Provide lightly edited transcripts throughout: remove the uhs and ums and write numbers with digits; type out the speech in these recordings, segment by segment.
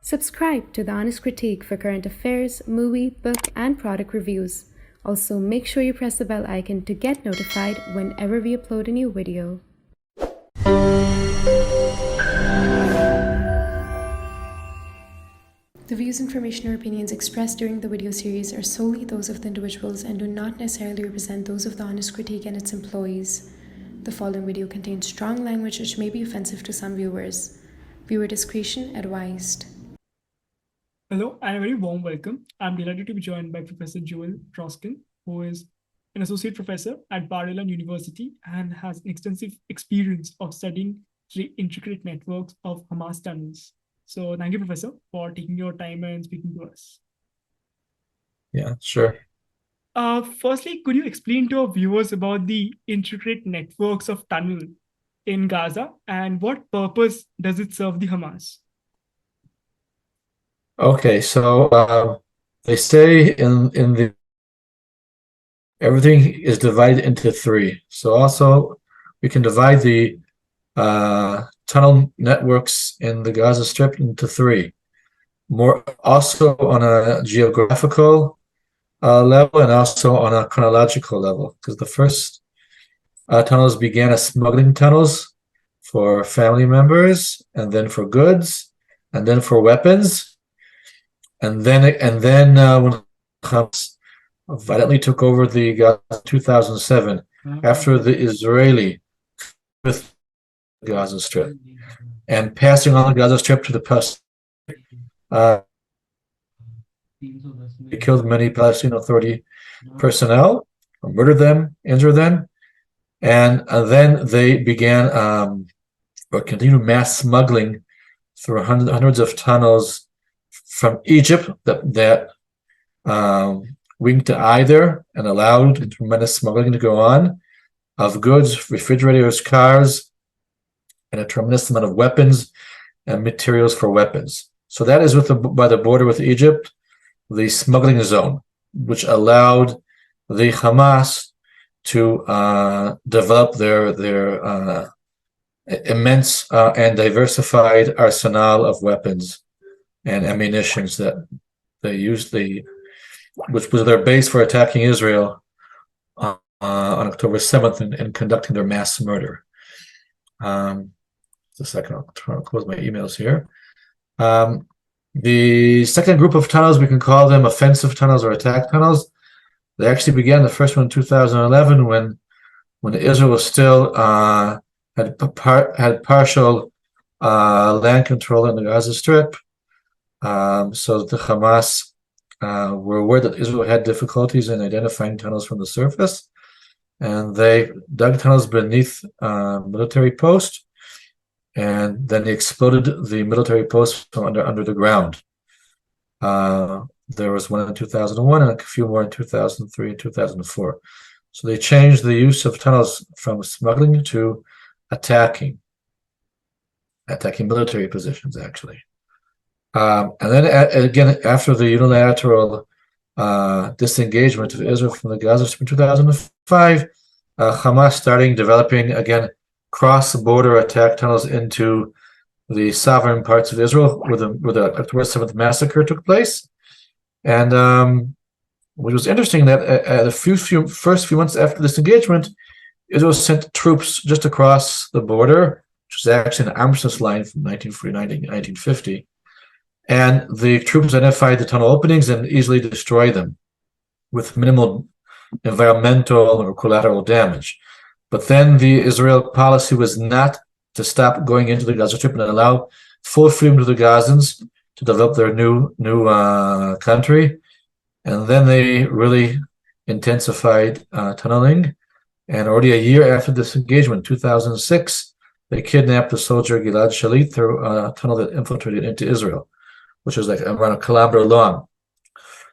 Subscribe to The Honest Critique for current affairs, movie, book, and product reviews. Also, make sure you press the bell icon to get notified whenever we upload a new video. The views, information, or opinions expressed during the video series are solely those of the individuals and do not necessarily represent those of The Honest Critique and its employees. The following video contains strong language which may be offensive to some viewers. Viewer discretion advised. Hello, and a very warm welcome. I'm delighted to be joined by Professor Joel Roskin, who is an associate professor at Bar-Ilan University and has an extensive experience of studying the intricate networks of Hamas tunnels. So thank you, Professor, for taking your time and speaking to us. Yeah, sure. Firstly, could you explain to our viewers about the intricate networks of tunnel in Gaza and what purpose does it serve the Hamas? Okay, so they say in the everything is divided into three. So also we can divide the tunnel networks in the Gaza Strip into three. More also on a geographical level and also on a chronological level, because the first tunnels began as smuggling tunnels for family members, and then for goods, and then for weapons. And then when Hamas violently took over the Gaza 2007, after the Israeli with the Gaza Strip, and passing on the Gaza Strip to the Palestinian, they killed many Palestinian Authority personnel, murdered them, injured them, and then they began or continued mass smuggling through hundreds of tunnels from Egypt that winked to either and allowed tremendous smuggling to go on of goods, refrigerators, cars, and a tremendous amount of weapons and materials for weapons. So that is by the border with Egypt, the smuggling zone, which allowed the Hamas to develop their immense and diversified arsenal of weapons and ammunitions that they used, which was their base for attacking Israel on October 7th and conducting their mass murder. Just a second, I'll try to close my emails here. The second group of tunnels, we can call them offensive tunnels or attack tunnels. They actually began, the first one in 2011 when Israel was still had partial land control in the Gaza Strip. So the Hamas were aware that Israel had difficulties in identifying tunnels from the surface, and they dug tunnels beneath military posts, and then they exploded the military posts from under the ground. There was one in 2001 and a few more in 2003 and 2004. So they changed the use of tunnels from smuggling to attacking military positions, actually. And then again, after the unilateral disengagement of Israel from the Gaza Strip in 2005, Hamas starting developing again cross-border attack tunnels into the sovereign parts of Israel, where the October 7th massacre took place. And which was interesting that the first few months after this engagement, Israel sent troops just across the border, which was actually an armistice line from 1949 to 1950. And the troops identified the tunnel openings and easily destroyed them with minimal environmental or collateral damage. But then the Israel policy was not to stop going into the Gaza Strip and allow full freedom to the Gazans to develop their new country. And then they really intensified tunneling. And already a year after this engagement, 2006, they kidnapped the soldier Gilad Shalit through a tunnel that infiltrated into Israel, which was like around a kilometer long.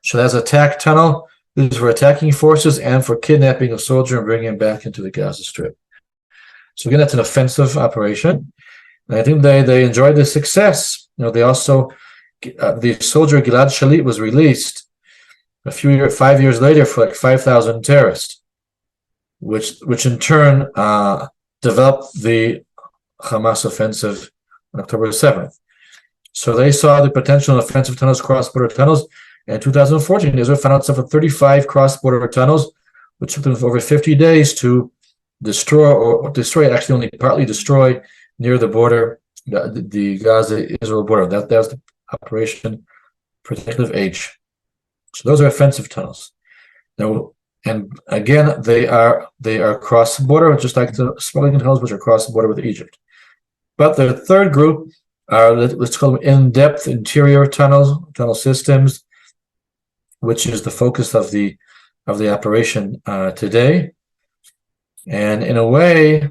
So that's attack tunnel. This is for attacking forces and for kidnapping a soldier and bringing him back into the Gaza Strip. So again, that's an offensive operation. And I think they enjoyed the success. They also, the soldier Gilad Shalit was released 5 years later for like 5,000 terrorists, which in turn developed the Hamas offensive on October 7th. So they saw the potential in offensive tunnels, cross-border tunnels. And in 2014, Israel found out of 35 cross-border tunnels, which took them over 50 days to destroy, actually only partly destroy near the border, the Gaza-Israel border. That was the Operation Protective H. So those are offensive tunnels. Now, and again, they are cross-border, just like the smuggling tunnels, which are cross-border with Egypt. But the third group are, let's call them in-depth interior tunnel systems, which is the focus of the operation today. And in a way,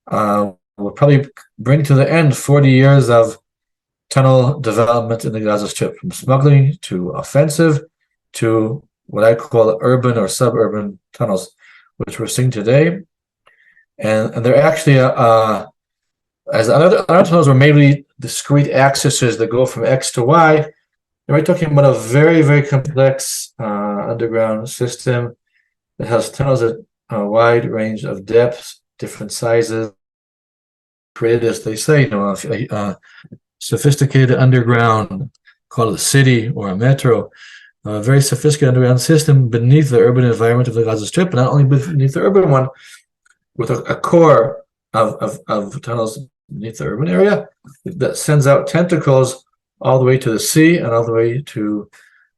we'll probably bring to the end 40 years of tunnel development in the Gaza Strip, from smuggling to offensive to what I call urban or suburban tunnels, which we're seeing today. And they're actually, as other tunnels were mainly discrete axes that go from X to Y, we're talking about a very, very complex underground system that has tunnels at a wide range of depths, different sizes, created, as they say, a sophisticated underground, call it a city or a metro, a very sophisticated underground system beneath the urban environment of the Gaza Strip, but not only beneath the urban one, with a core of tunnels beneath the urban area that sends out tentacles all the way to the sea and all the way to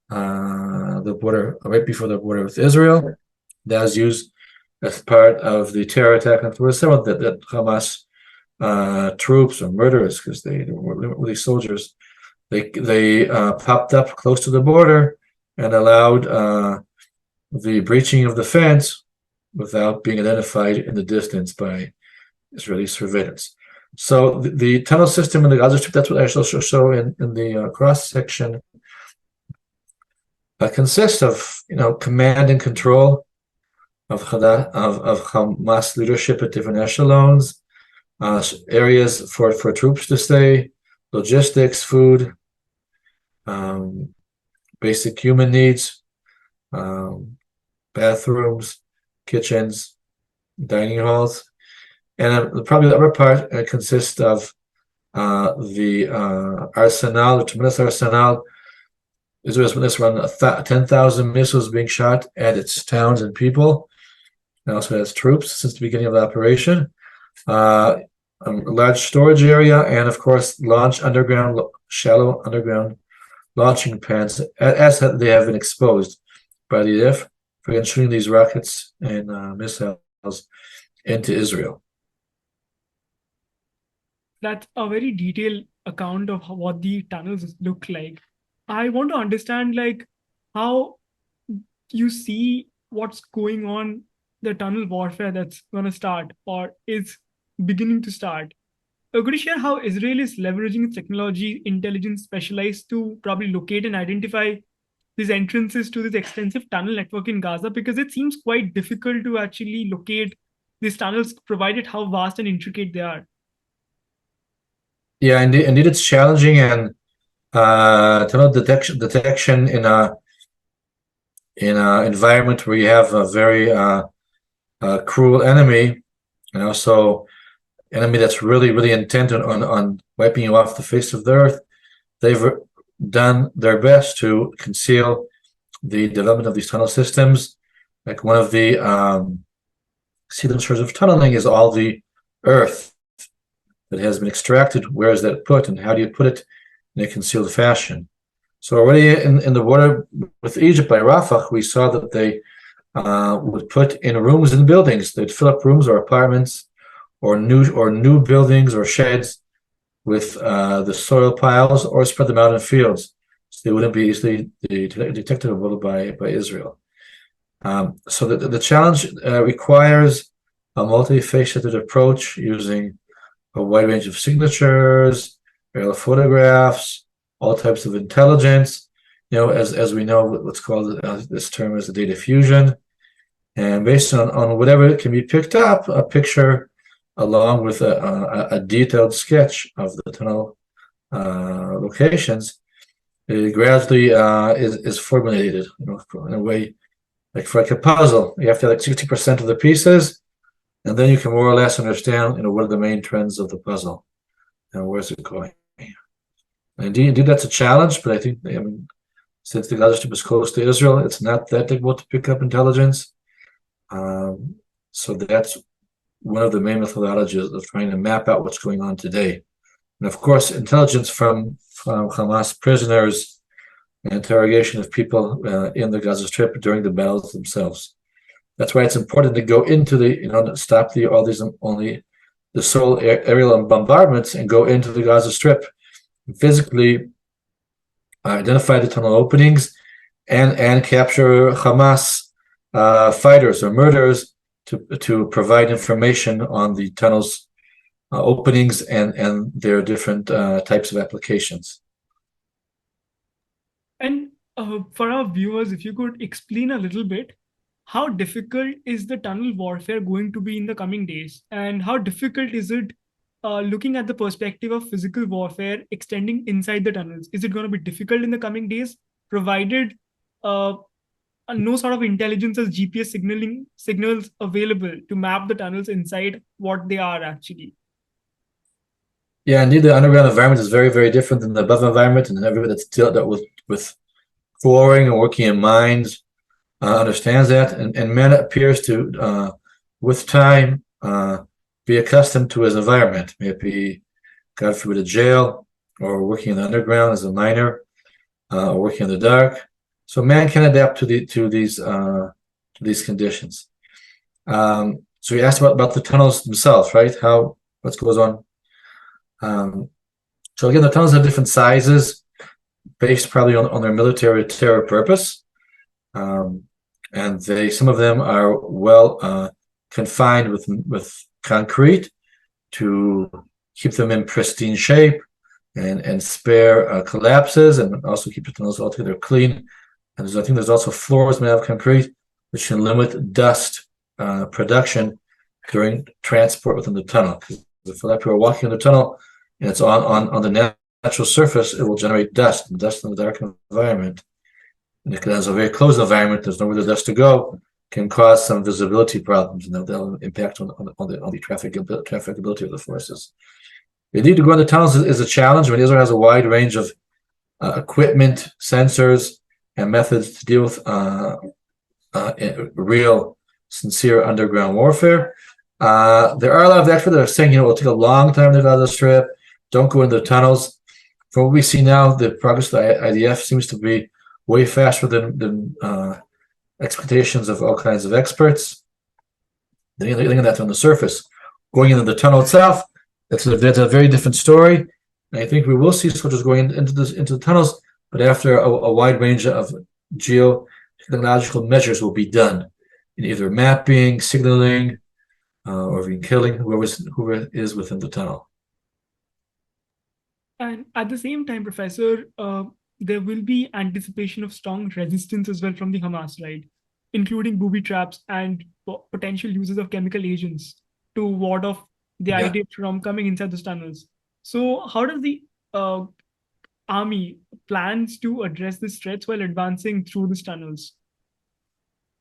the border, right before the border with Israel. That was used as part of the terror attack on October 7th that Hamas troops or murderers, because they weren't really soldiers, they popped up close to the border and allowed the breaching of the fence without being identified in the distance by Israeli surveillance. So the tunnel system in the Gaza Strip, that's what I shall show in the cross section, consists of command and control of Hamas leadership at different echelons, areas for troops to stay, logistics, food, basic human needs, bathrooms, kitchens, dining halls. And probably the upper part consists of the arsenal, the tremendous arsenal. Israel's witnessed around 10,000 missiles being shot at its towns and people. It also has troops since the beginning of the operation. A large storage area, and of course, shallow underground launching pads, as they have been exposed by the IDF for shooting these rockets and missiles into Israel. That's a very detailed account of what the tunnels look like. I want to understand how you see what's going on, the tunnel warfare that's going to start or is beginning to start. Could you share how Israel is leveraging its technology, intelligence specialized to probably locate and identify these entrances to this extensive tunnel network in Gaza? Because it seems quite difficult to actually locate these tunnels, provided how vast and intricate they are. Yeah, indeed, it's challenging, and tunnel detection in a environment where you have a very cruel enemy, and also enemy that's really intent on wiping you off the face of the earth. They've done their best to conceal the development of these tunnel systems. Like one of the signatures of tunneling is all the earth that has been extracted. Where is that put, and how do you put it in a concealed fashion? So already in the border with Egypt by Rafah, we saw that they would put in rooms and buildings. They'd fill up rooms or apartments or new buildings or sheds with the soil piles, or spread them out in fields so they wouldn't be easily detectable by Israel. So the challenge requires a multifaceted approach using a wide range of signatures, aerial photographs, all types of intelligence. As we know, what's called this term is the data fusion, and based on whatever can be picked up, a picture along with a detailed sketch of the tunnel locations, it gradually is formulated, in a way like a puzzle. You have to have 60% of the pieces, and then you can more or less understand, what are the main trends of the puzzle and where's it going. Indeed, that's a challenge, but I think, I mean, since the Gaza Strip is close to Israel, it's not that difficult to pick up intelligence. So that's one of the main methodologies of trying to map out what's going on today. And of course, intelligence from Hamas prisoners and interrogation of people in the Gaza Strip during the battles themselves. That's why it's important to go into the, stop only the sole aerial bombardments and go into the Gaza Strip and physically identify the tunnel openings and capture Hamas fighters or murderers to provide information on the tunnels openings and their different types of applications. And for our viewers, if you could explain a little bit, how difficult is the tunnel warfare going to be in the coming days? And how difficult is it looking at the perspective of physical warfare extending inside the tunnels? Is it going to be difficult in the coming days, provided no sort of intelligence as GPS signals available to map the tunnels inside what they are actually? Yeah, indeed, the underground environment is very, very different than the above environment, and everyone that's dealt with quarrying and working in mines understands that, and man appears to, with time, be accustomed to his environment. May it be, God forbid, a jail, or working in the underground as a miner, or working in the dark. So man can adapt to these conditions. So you asked about the tunnels themselves, right? What goes on? So again, the tunnels have different sizes, based probably on their military terror purpose. And some of them are well confined with concrete to keep them in pristine shape and spare collapses, and also keep the tunnels altogether clean. And I think there's also floors made of concrete, which can limit dust production during transport within the tunnel. Because if people are walking in the tunnel and it's on the natural surface, it will generate dust, and dust in the dark environment. And if it has a very closed environment, there's nowhere the dust to go, can cause some visibility problems, and that'll impact on the trafficability of the forces. The need to go in the tunnels is a challenge. I mean, Israel has a wide range of equipment, sensors, and methods to deal with real, sincere underground warfare. There are a lot of experts that are saying, it'll take a long time to go out of the strip. Don't go into the tunnels. From what we see now, the progress of the IDF seems to be way faster than expectations of all kinds of experts. Looking at that on the surface, going into the tunnel itself, that's a very different story. And I think we will see soldiers going into the tunnels, but after a wide range of geotechnological measures will be done in either mapping, signaling, or even killing whoever is within the tunnel. And at the same time, Professor, there will be anticipation of strong resistance as well from the Hamas, right? Including booby traps and potential uses of chemical agents to ward off the idea from coming inside those tunnels. So how does the army plans to address these threats while advancing through these tunnels?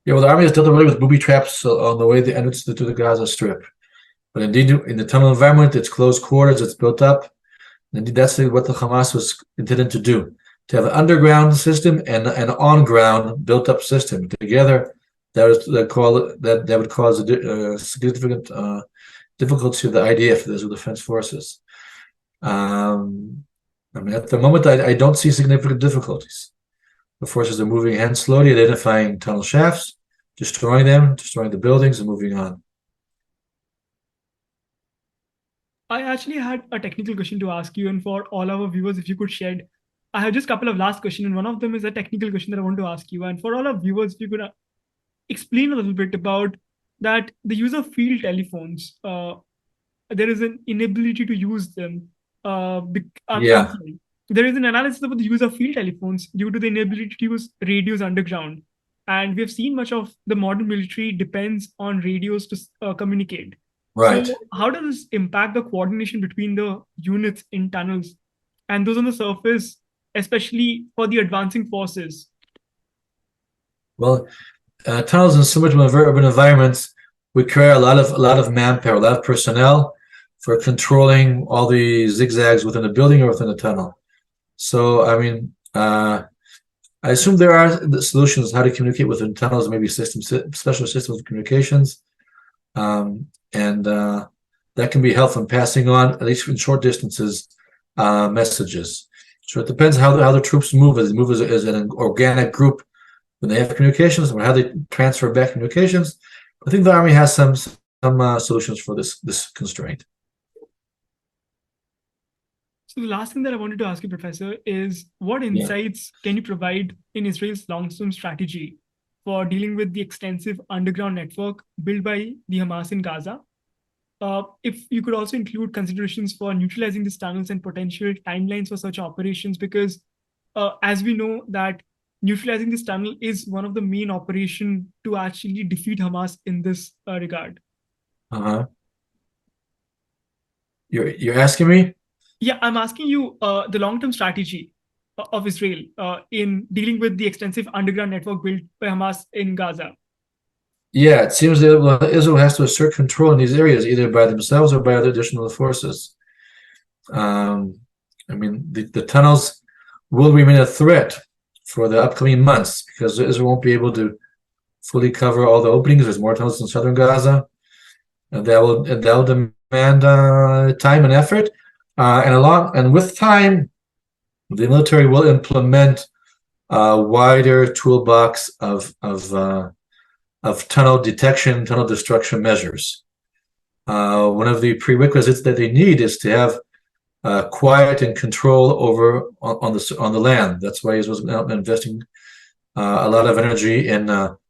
Yeah, well, the army has dealt already with booby traps on the way they entered to the Gaza Strip. But indeed, in the tunnel environment, it's close quarters, it's built up. And indeed, that's what the Hamas was intended to do, to have an underground system and an on-ground built-up system. Together, that would cause a significant difficulty to the IDF, the Israel Defense Forces. I mean, at the moment, I don't see significant difficulties. The forces are moving ahead slowly, identifying tunnel shafts, destroying them, destroying the buildings, and moving on. I actually had a technical question to ask you, and for all our viewers, if you could shed, I have just a couple of last questions, and one of them is a technical question that I want to ask you. And for all our viewers, if you could explain a little bit about that, the use of field telephones, there is an inability to use them. There is an analysis about the use of field telephones due to the inability to use radios underground. And we have seen much of the modern military depends on radios to communicate. Right. So how does this impact the coordination between the units in tunnels and those on the surface, especially for the advancing forces? Well, tunnels in similar to urban environments require a lot of manpower, a lot of personnel for controlling all the zigzags within the building or within the tunnel. So, I mean, I assume there are the solutions how to communicate within tunnels, maybe special systems of communications, and that can be helpful in passing on, at least in short distances, messages. So it depends how the troops move. As they move as an organic group when they have communications, or how they transfer back communications. I think the Army has some solutions for this constraint. So the last thing that I wanted to ask you, Professor, is what insights can you provide in Israel's long-term strategy for dealing with the extensive underground network built by the Hamas in Gaza? If you could also include considerations for neutralizing these tunnels and potential timelines for such operations, because as we know that neutralizing this tunnel is one of the main operations to actually defeat Hamas in this regard. You're asking me? Yeah, I'm asking you the long-term strategy of Israel in dealing with the extensive underground network built by Hamas in Gaza. Yeah, it seems that Israel has to assert control in these areas, either by themselves or by other additional forces. I mean, the tunnels will remain a threat for the upcoming months because Israel won't be able to fully cover all the openings. There's more tunnels in southern Gaza, and that will demand time and effort. And with time, the military will implement a wider toolbox of tunnel detection, tunnel destruction measures. One of the prerequisites that they need is to have quiet and control over on the land. That's why Israel's now investing a lot of energy in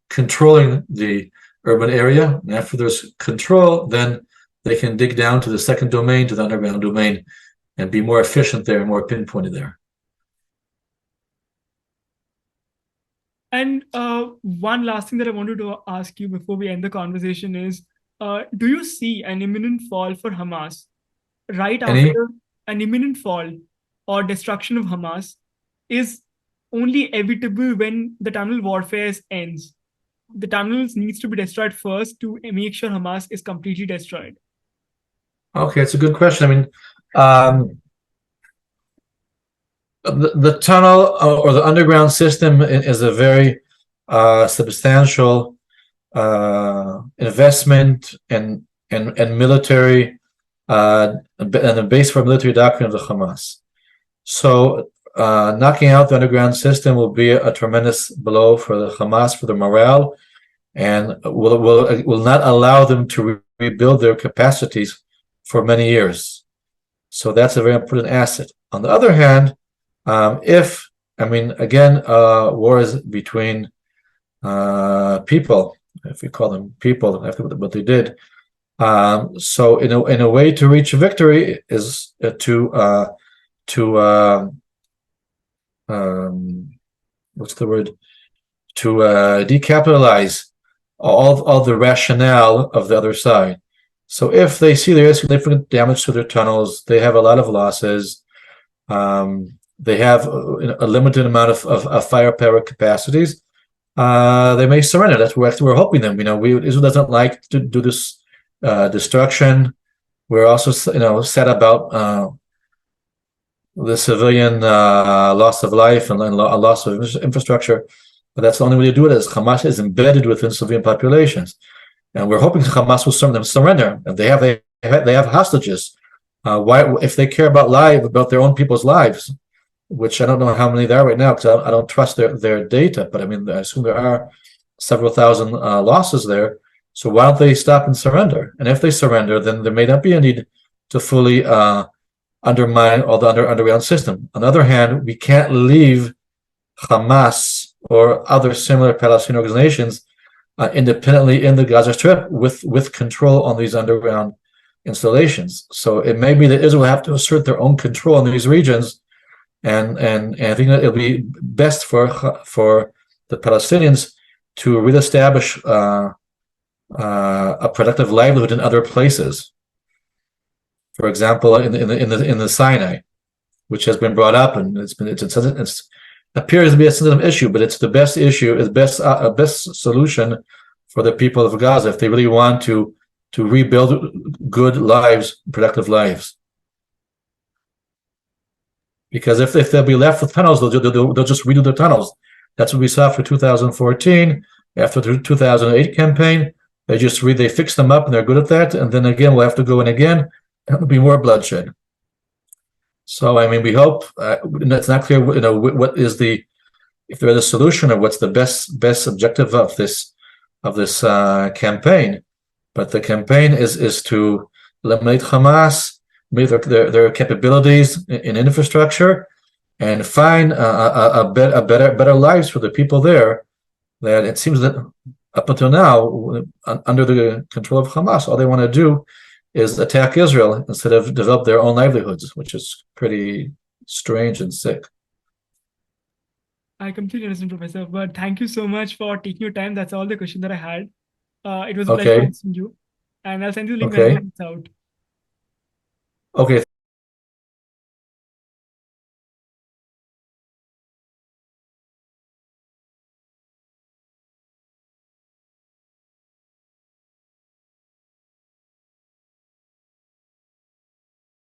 controlling the urban area. And after there's control, then they can dig down to the second domain, to the underground domain, and be more efficient there and more pinpointed there. And one last thing that I wanted to ask you before we end the conversation is, do you see an imminent fall for Hamas right after an imminent fall or destruction of Hamas is only evitable when the tunnel warfare ends? The tunnels needs to be destroyed first to make sure Hamas is completely destroyed. Okay, it's a good question. I mean, the tunnel or the underground system is a very substantial investment and military and a base for military doctrine of the Hamas. So knocking out the underground system will be a tremendous blow for the Hamas, for the morale, and will not allow them to rebuild their capacities for many years. So that's a very important asset. On the other hand, wars between people, if we call them people after what they did. So in a way to reach victory is to decapitalize all the rationale of the other side. So if they see there is significant damage to their tunnels, they have a lot of losses. They have a limited amount of firepower capacities. They may surrender. That's what we're hoping them. Israel doesn't like to do this destruction. We're also, sad about the civilian loss of life and a loss of infrastructure. But that's the only way to do it is Hamas is embedded within civilian populations, and we're hoping Hamas will surrender. And they have hostages. Why, if they care about their own people's lives, which I don't know how many there are right now because I don't trust their data, but I mean I assume there are several thousand losses there. So why don't they stop and surrender? And if they surrender, then there may not be a need to fully undermine all the underground system. On the other hand, we can't leave Hamas or other similar Palestinian organizations independently in the Gaza Strip with control on these underground installations. So it may be that Israel will have to assert their own control in these regions, and I think that it'll be best for the Palestinians to reestablish a productive livelihood in other places. For example, in the Sinai, which has been brought up, and it appears to be a sensitive issue, but it's the best issue, is best solution for the people of Gaza if they really want to rebuild good lives, productive lives. Because if they'll be left with tunnels, they'll just redo the tunnels. That's what we saw for 2014. After the 2008 campaign, they fix them up and they're good at that. And then again, we'll have to go in again, and there'll be more bloodshed. So, I mean, we hope, it's not clear, what is if there is a solution or what's the best objective of this campaign. But the campaign is to eliminate Hamas, their capabilities in infrastructure, and find better lives for the people there. That it seems that up until now, under the control of Hamas, all they want to do is attack Israel instead of develop their own livelihoods, which is pretty strange and sick. I completely understand, Professor, but thank you so much for taking your time. That's all the question that I had. It was a pleasure Okay. answering you. And I'll send you the link Okay. when it's out. Okay,